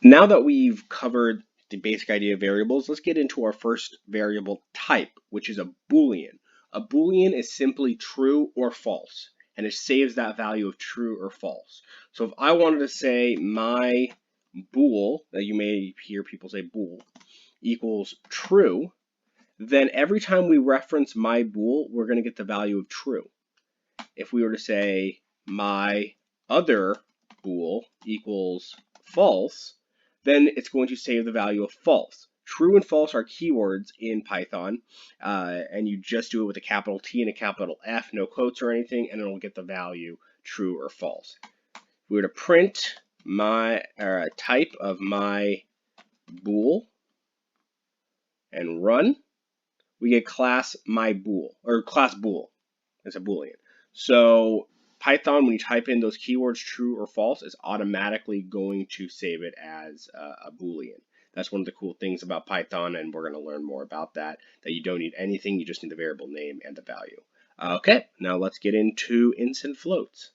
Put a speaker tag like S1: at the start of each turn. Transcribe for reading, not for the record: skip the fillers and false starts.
S1: Now that we've covered the basic idea of variables, let's get into our first variable type, which is a Boolean. A Boolean is simply true or false, and it saves that value of true or false. So if I wanted to say my bool, that you may hear people say bool, equals true, then every time we reference my bool, we're going to get the value of true. If we were to say my other bool equals false, then it's going to save the value of false. True and false are keywords in Python, and you just do it with a capital T and a capital F, no quotes or anything, and it'll get the value true or false. If we were to print my type of my bool and run, we get class my bool, or class bool. It's a Boolean. So Python, when you type in those keywords true or false, is automatically going to save it as a Boolean. That's one of the cool things about Python, and we're going to learn more about that you don't need anything, you just need the variable name and the value. Okay, now let's get into ints and floats.